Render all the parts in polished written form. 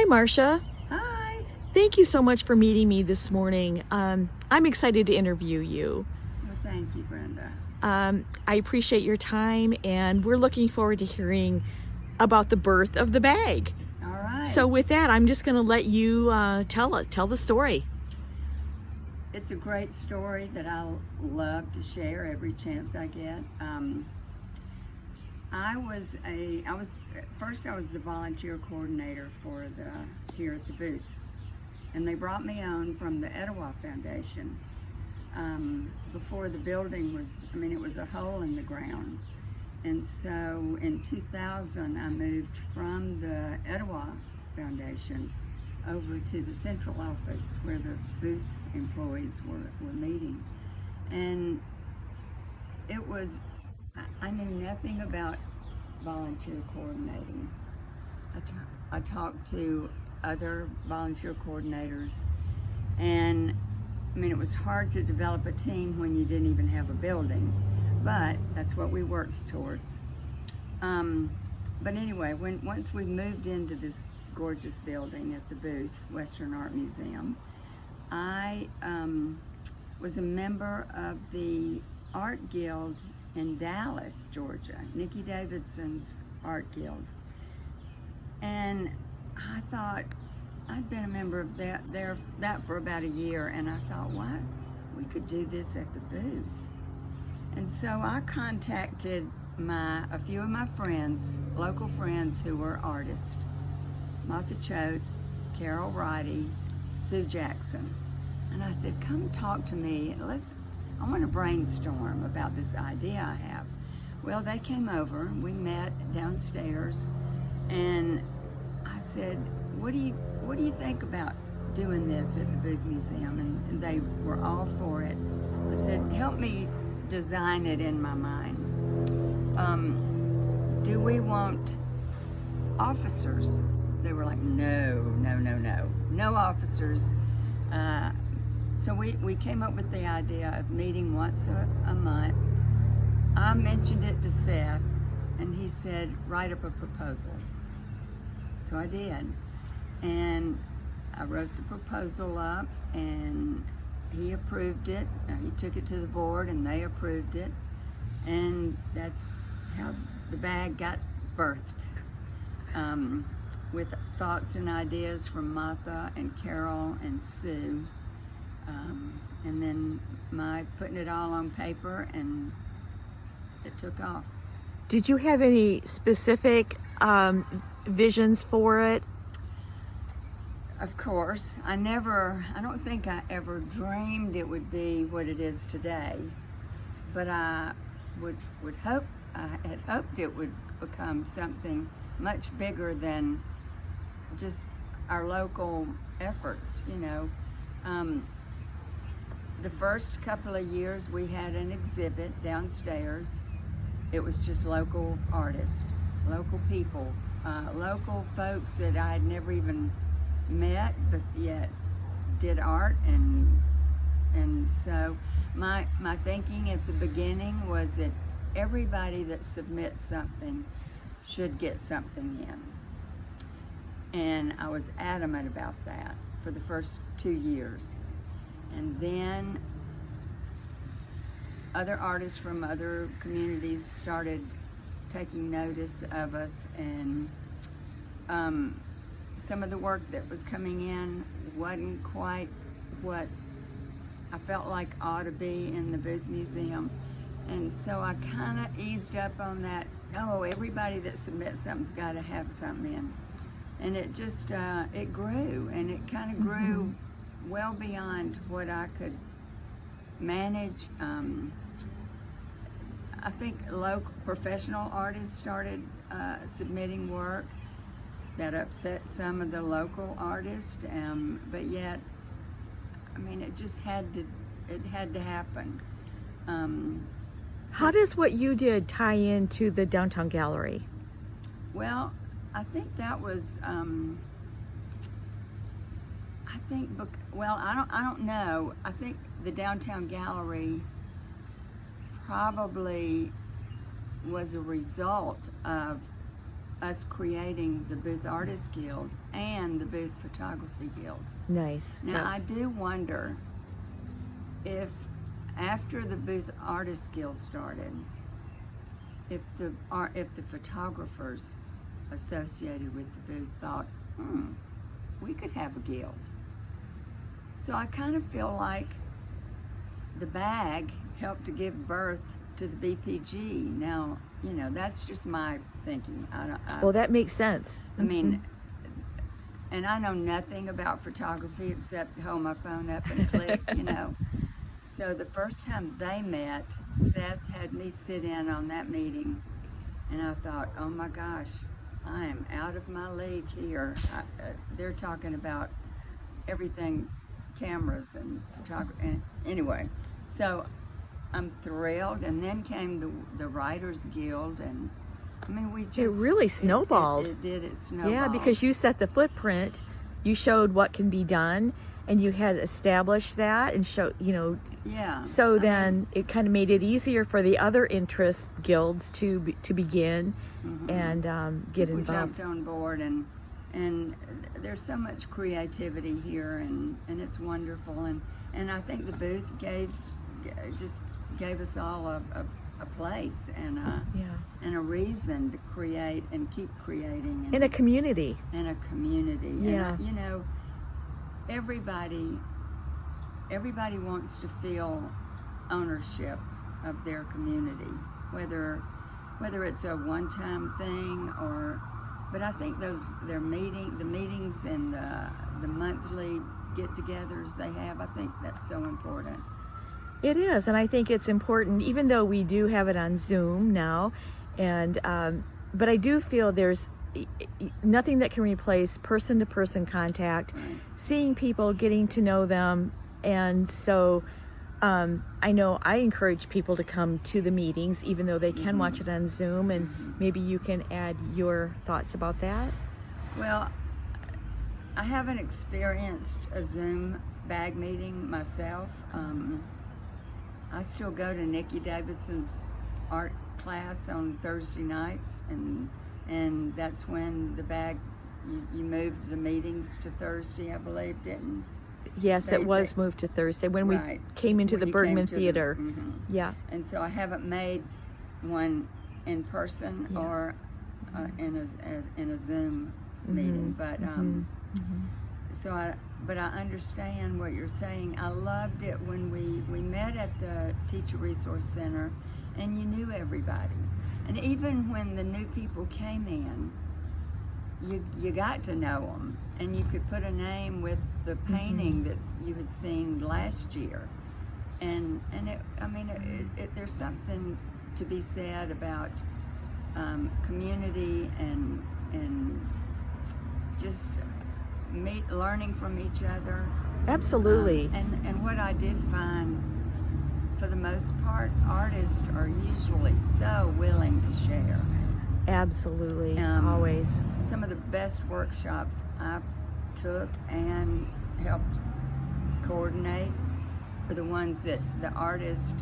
Marcia. Hi. Thank you so much for meeting me this morning. I'm excited to interview you. Well, thank you, Brenda. I appreciate your time, and we're looking forward to hearing about the birth of the bag. All right. So with that, I'm just going to let you tell the story. It's a great story that I love to share every chance I get. I was the volunteer coordinator here at the booth, and they brought me on from the Etowah Foundation. Before the building it was a hole in the ground. And so in 2000, I moved from the Etowah Foundation over to the central office where the booth employees were meeting. And I knew nothing about volunteer coordinating. I talked to other volunteer coordinators, and it was hard to develop a team when you didn't even have a building, but that's what we worked towards. But anyway, once we moved into this gorgeous building at the booth, Western Art Museum, I was a member of the Art Guild in Dallas, Georgia, Nikki Davidson's Art Guild. And I thought, I'd been a member of that for about a year, and I thought, what? We could do this at the booth. And so I contacted a few of my friends, local friends who were artists, Martha Choate, Carol Roddy, Sue Jackson. And I said, come talk to me. I want to brainstorm about this idea I have. Well, they came over, we met downstairs, and I said, what do you think about doing this at the Booth Museum? And they were all for it. I said, help me design it in my mind. Do we want officers? They were like, no officers. So we came up with the idea of meeting once a month. I mentioned it to Seth, and he said, write up a proposal. So I did. And I wrote the proposal up, and he approved it. He took it to the board, and they approved it. And that's how the bag got birthed. With thoughts and ideas from Martha and Carol and Sue. And then my putting it all on paper, and it took off. Did you have any specific visions for it? Of course. I don't think I ever dreamed it would be what it is today, but I had hoped it would become something much bigger than just our local efforts, The first couple of years we had an exhibit downstairs. It was just local artists, local people, local folks that I had never even met, but yet did art. And so my thinking at the beginning was that everybody that submits something should get something in. And I was adamant about that for the first 2 years. And then other artists from other communities started taking notice of us, and some of the work that was coming in wasn't quite what I felt like ought to be in the Booth Museum. And so I kind of eased up on that. No, everybody that submits something's got to have something in. And it just, it grew, and it kind of grew well beyond what I could manage. I think local professional artists started submitting work that upset some of the local artists, but yet, it just had to happen. How does what you did tie into the Downtown Gallery? Well, I think that was, I don't know. I think the Downtown Gallery probably was a result of us creating the Booth Artists Guild and the Booth Photography Guild. Nice. Now, I do wonder if after the Booth Artists Guild started, if the photographers associated with the booth thought, we could have a guild. So I kind of feel like the bag helped to give birth to the BPG. Now, you know, that's just my thinking. Well, that makes sense. I mean, and I know nothing about photography except hold my phone up and click, you know. So the first time they met, Seth had me sit in on that meeting, and I thought, oh my gosh, I am out of my league here. They're talking about everything, cameras and photography. And anyway, so I'm thrilled. And then came the Writers Guild, and I mean, we just... It really snowballed. It did, it snowballed. Yeah, because you set the footprint, you showed what can be done, and you had established that and show, you know. Yeah. So then it kind of made it easier for the other interest guilds to begin and get People involved. jumped on board, and there's so much creativity here, and it's wonderful, and I think the booth gave us all a place and a reason to create and keep creating In a community. in a community. Yeah. And, you know, everybody wants to feel ownership of their community, whether it's a one-time thing but I think the meetings and the monthly get-togethers they have, I think that's so important. It is, and I think it's important, even though we do have it on Zoom now, and but I do feel there's nothing that can replace person-to-person contact, Right. seeing people, getting to know them, and so I know I encourage people to come to the meetings, even though they can watch it on Zoom, and maybe you can add your thoughts about that. Well, I haven't experienced a Zoom bag meeting myself. I still go to Nikki Davidson's art class on Thursday nights, and that's when the bag, you moved the meetings to Thursday, I believe, didn't? Yes, it was moved to Thursday when Right. we came into When the you Bergman came to the- Theater. Yeah. And so I haven't made one in person Yeah. or in a Zoom meeting, but but I understand what you're saying. I loved it when we met at the Teacher Resource Center, and you knew everybody, and even when the new people came in, you got to know them, and you could put a name with the painting that you had seen last year, and there's something to be said about community and just learning from each other. Absolutely. And what I did find, for the most part, artists are usually so willing to share. Absolutely. Always. Some of the best workshops I took and helped coordinate were the ones that the artist,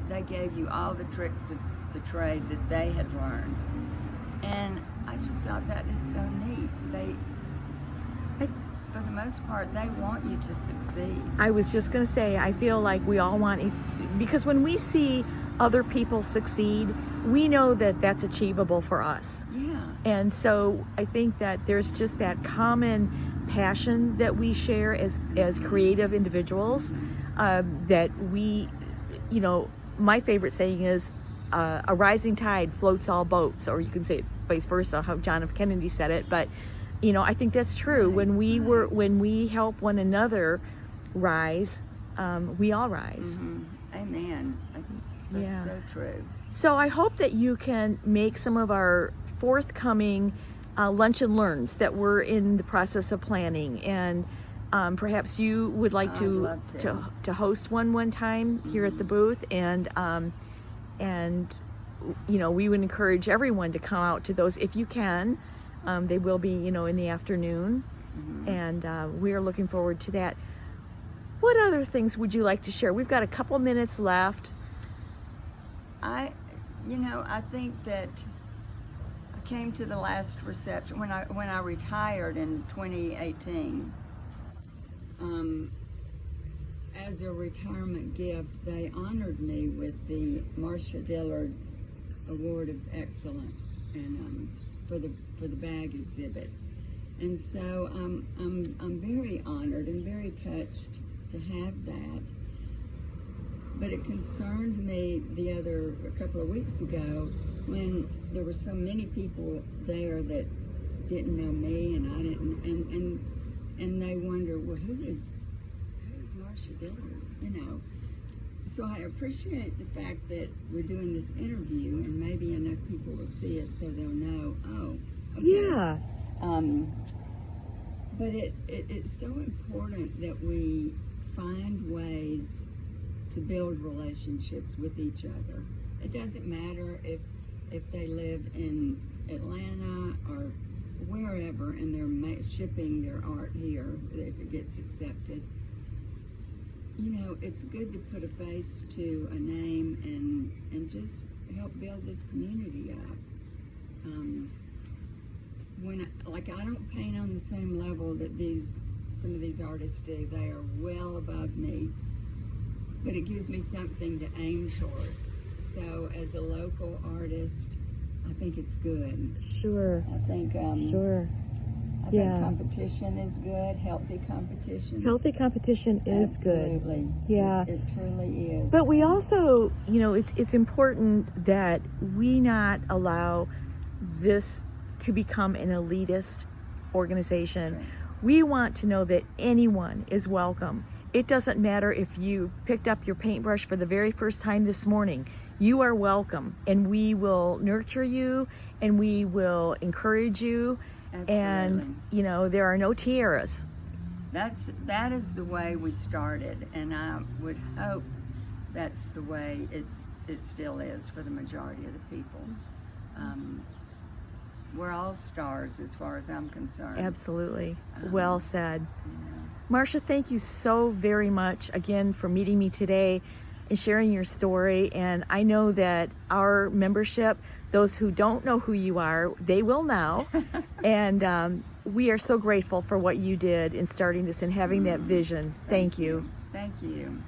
they gave you all the tricks of the trade that they had learned. And I just thought that is so neat. For the most part, they want you to succeed. I was just going to say, I feel like we all want, because when we see other people succeed, we know that that's achievable for us. Yeah. And so I think that there's just that common passion that we share as creative individuals, that we, you know, my favorite saying is, a rising tide floats all boats, or you can say it vice versa, how John F. Kennedy said it, but you know, I think that's true. Right, When we help one another rise, we all rise. Amen. That's so true. So I hope that you can make some of our forthcoming lunch and learns that we're in the process of planning, and perhaps you would like I'd to love to host one time here at the booth, and you know, we would encourage everyone to come out to those if you can. They will be, you know, in the afternoon, and we are looking forward to that. What other things would you like to share? We've got a couple minutes left. I think that came to the last reception when I retired in 2018. As a retirement gift, they honored me with the Marcia Dillard Award of Excellence, and for the bag exhibit. And so I'm very honored and very touched to have that. But it concerned me a couple of weeks ago when there were so many people there that didn't know me and I didn't, and they wonder, well, who's Marcia Dillard, you know? So I appreciate the fact that we're doing this interview, and maybe enough people will see it so they'll know, oh, okay. Yeah. But it's so important that we find ways to build relationships with each other. It doesn't matter if they live in Atlanta or wherever and they're shipping their art here, if it gets accepted. You know, it's good to put a face to a name and just help build this community up. I don't paint on the same level that some of these artists do. They are well above me, but it gives me something to aim towards. So as a local artist, I think it's good. Sure. I think Sure. I think competition is good, healthy competition. Healthy competition is Absolutely. good. Yeah. It truly is. But we also, you know, it's important that we not allow this to become an elitist organization. Right. We want to know that anyone is welcome. It doesn't matter if you picked up your paintbrush for the very first time this morning. You are welcome, and we will nurture you, and we will encourage you. Absolutely. And, you know, there are no tiaras. That is the way we started, and I would hope that's the way it still is for the majority of the people. We're all stars as far as I'm concerned. Absolutely. Well said. You know. Marcia, thank you so very much again for meeting me today and sharing your story. And I know that our membership, those who don't know who you are, they will now. And we are so grateful for what you did in starting this and having that vision. Thank you. Thank you.